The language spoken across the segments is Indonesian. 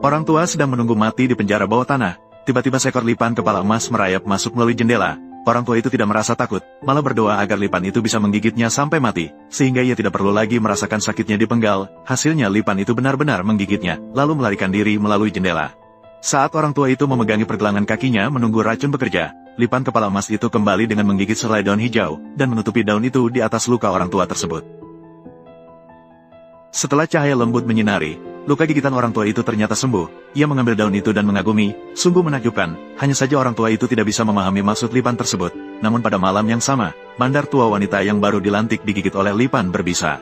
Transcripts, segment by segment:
Orang tua sedang menunggu mati di penjara bawah tanah. Tiba-tiba seekor lipan kepala emas merayap masuk melalui jendela. Orang tua itu tidak merasa takut, malah berdoa agar lipan itu bisa menggigitnya sampai mati, sehingga ia tidak perlu lagi merasakan sakitnya di penggal. Hasilnya lipan itu benar-benar menggigitnya, lalu melarikan diri melalui jendela. Saat orang tua itu memegangi pergelangan kakinya menunggu racun bekerja, lipan kepala emas itu kembali dengan menggigit selai daun hijau, dan menutupi daun itu di atas luka orang tua tersebut. Setelah cahaya lembut menyinari, luka gigitan orang tua itu ternyata sembuh. Ia mengambil daun itu dan mengagumi, sungguh menakjubkan. Hanya saja orang tua itu tidak bisa memahami maksud lipan tersebut. Namun pada malam yang sama, bandar tua wanita yang baru dilantik digigit oleh lipan berbisa.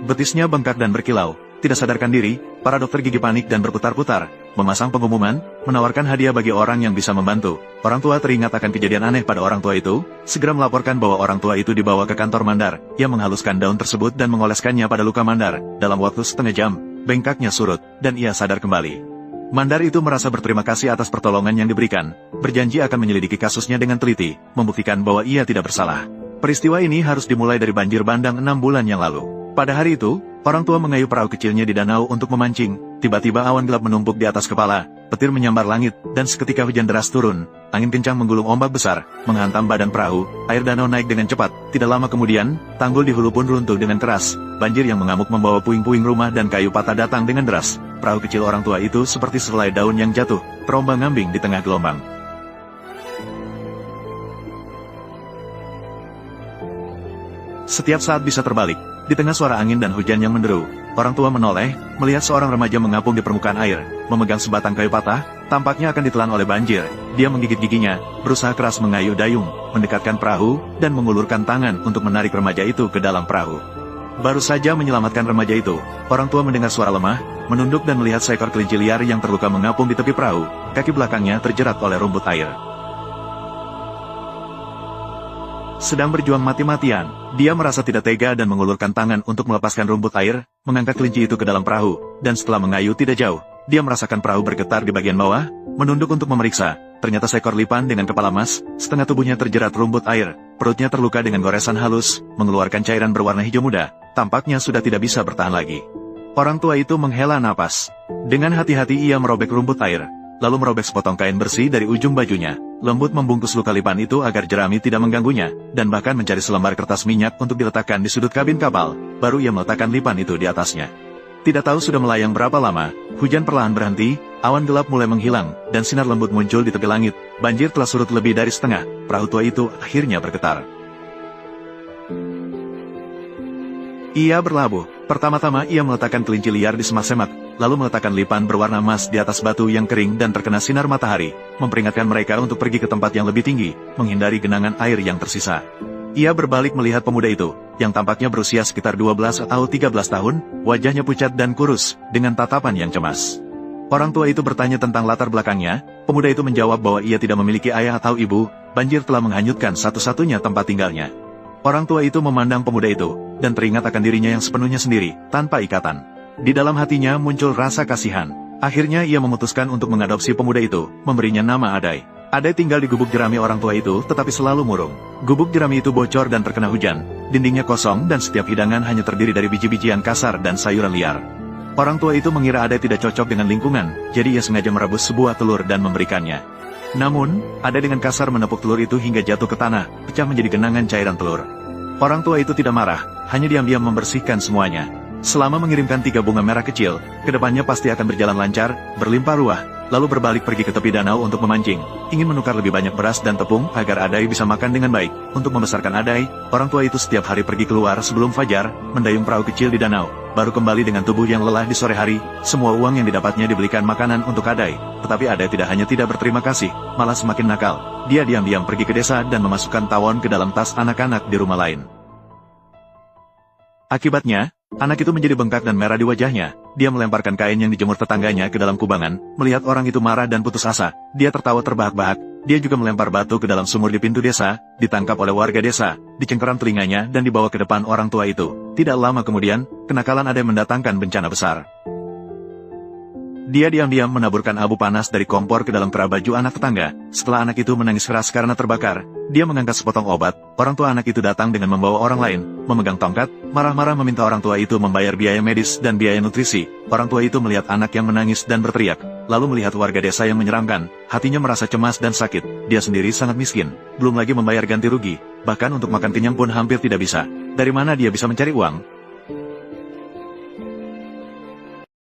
Betisnya bengkak dan berkilau. Tidak sadarkan diri, para dokter gigi panik dan berputar-putar, memasang pengumuman, menawarkan hadiah bagi orang yang bisa membantu. Orang tua teringat akan kejadian aneh pada orang tua itu, segera melaporkan bahwa orang tua itu dibawa ke kantor Mandar. Ia menghaluskan daun tersebut dan mengoleskannya pada luka Mandar. Dalam waktu setengah jam, bengkaknya surut, dan ia sadar kembali. Mandar itu merasa berterima kasih atas pertolongan yang diberikan, berjanji akan menyelidiki kasusnya dengan teliti, membuktikan bahwa ia tidak bersalah. Peristiwa ini harus dimulai dari banjir bandang 6 bulan yang lalu. Pada hari itu, orang tua mengayuh perahu kecilnya di danau untuk memancing. Tiba-tiba awan gelap menumpuk di atas kepala, petir menyambar langit, dan seketika hujan deras turun. Angin kencang menggulung ombak besar, menghantam badan perahu. Air danau naik dengan cepat. Tidak lama kemudian, tanggul di hulu pun runtuh dengan keras. Banjir yang mengamuk membawa puing-puing rumah dan kayu patah datang dengan deras. Perahu kecil orang tua itu seperti sehelai daun yang jatuh, terombang-ambing di tengah gelombang. Setiap saat bisa terbalik. Di tengah suara angin dan hujan yang menderu, orang tua menoleh, melihat seorang remaja mengapung di permukaan air, memegang sebatang kayu patah, tampaknya akan ditelan oleh banjir. Dia menggigit giginya, berusaha keras mengayuh dayung, mendekatkan perahu, dan mengulurkan tangan untuk menarik remaja itu ke dalam perahu. Baru saja menyelamatkan remaja itu, orang tua mendengar suara lemah, menunduk dan melihat seekor kelinci liar yang terluka mengapung di tepi perahu, kaki belakangnya terjerat oleh rumput air. Sedang berjuang mati-matian, dia merasa tidak tega dan mengulurkan tangan untuk melepaskan rumput air, mengangkat kelinci itu ke dalam perahu, dan setelah mengayuh tidak jauh, dia merasakan perahu bergetar di bagian bawah, menunduk untuk memeriksa. Ternyata seekor lipan dengan kepala emas, setengah tubuhnya terjerat rumput air, perutnya terluka dengan goresan halus, mengeluarkan cairan berwarna hijau muda, tampaknya sudah tidak bisa bertahan lagi. Orang tua itu menghela napas. Dengan hati-hati ia merobek rumput air, lalu merobek sepotong kain bersih dari ujung bajunya. Lembut membungkus luka lipan itu agar jerami tidak mengganggunya, dan bahkan mencari selembar kertas minyak untuk diletakkan di sudut kabin kapal, baru ia meletakkan lipan itu di atasnya. Tidak tahu sudah melayang berapa lama, hujan perlahan berhenti, awan gelap mulai menghilang, dan sinar lembut muncul di tepi langit. Banjir telah surut lebih dari setengah, perahu tua itu akhirnya bergetar. Ia berlabuh. Pertama-tama ia meletakkan kelinci liar di semak-semak, lalu meletakkan lipan berwarna emas di atas batu yang kering dan terkena sinar matahari, memperingatkan mereka untuk pergi ke tempat yang lebih tinggi, menghindari genangan air yang tersisa. Ia berbalik melihat pemuda itu, yang tampaknya berusia sekitar 12 atau 13 tahun, wajahnya pucat dan kurus, dengan tatapan yang cemas. Orang tua itu bertanya tentang latar belakangnya, pemuda itu menjawab bahwa ia tidak memiliki ayah atau ibu, banjir telah menghanyutkan satu-satunya tempat tinggalnya. Orang tua itu memandang pemuda itu, dan teringat akan dirinya yang sepenuhnya sendiri, tanpa ikatan. Di dalam hatinya muncul rasa kasihan. Akhirnya ia memutuskan untuk mengadopsi pemuda itu, memberinya nama Adai. Adai tinggal di gubuk jerami orang tua itu, tetapi selalu murung. Gubuk jerami itu bocor dan terkena hujan, dindingnya kosong dan setiap hidangan hanya terdiri dari biji-bijian kasar dan sayuran liar. Orang tua itu mengira Adai tidak cocok dengan lingkungan, jadi ia sengaja merebus sebuah telur dan memberikannya. Namun, Adai dengan kasar menepuk telur itu hingga jatuh ke tanah, pecah menjadi genangan cairan telur. Orang tua itu tidak marah, hanya diam-diam membersihkan semuanya. Selama mengirimkan 3 bunga merah kecil, kedepannya pasti akan berjalan lancar, berlimpah ruah, lalu berbalik pergi ke tepi danau untuk memancing, ingin menukar lebih banyak beras dan tepung agar Adai bisa makan dengan baik. Untuk membesarkan Adai, orang tua itu setiap hari pergi keluar sebelum fajar, mendayung perahu kecil di danau, baru kembali dengan tubuh yang lelah di sore hari. Semua uang yang didapatnya dibelikan makanan untuk Adai, tetapi Adai tidak hanya tidak berterima kasih, malah semakin nakal. Dia diam-diam pergi ke desa dan memasukkan tawon ke dalam tas anak-anak di rumah lain. Akibatnya, anak itu menjadi bengkak dan merah di wajahnya. Dia melemparkan kain yang dijemur tetangganya ke dalam kubangan. Melihat orang itu marah dan putus asa, dia tertawa terbahak-bahak. Dia juga melempar batu ke dalam sumur di pintu desa, ditangkap oleh warga desa, dicengkeram telinganya dan dibawa ke depan orang tua itu. Tidak lama kemudian, kenakalan Adai mendatangkan bencana besar. Dia diam-diam menaburkan abu panas dari kompor ke dalam kerah baju anak tetangga. Setelah anak itu menangis keras karena terbakar, Dia mengangkat sepotong obat, orang tua anak itu datang dengan membawa orang lain, memegang tongkat, marah-marah meminta orang tua itu membayar biaya medis dan biaya nutrisi. Orang tua itu melihat anak yang menangis dan berteriak, lalu melihat warga desa yang menyeramkan, hatinya merasa cemas dan sakit. Dia sendiri sangat miskin, belum lagi membayar ganti rugi, bahkan untuk makan kenyang pun hampir tidak bisa. Dari mana dia bisa mencari uang?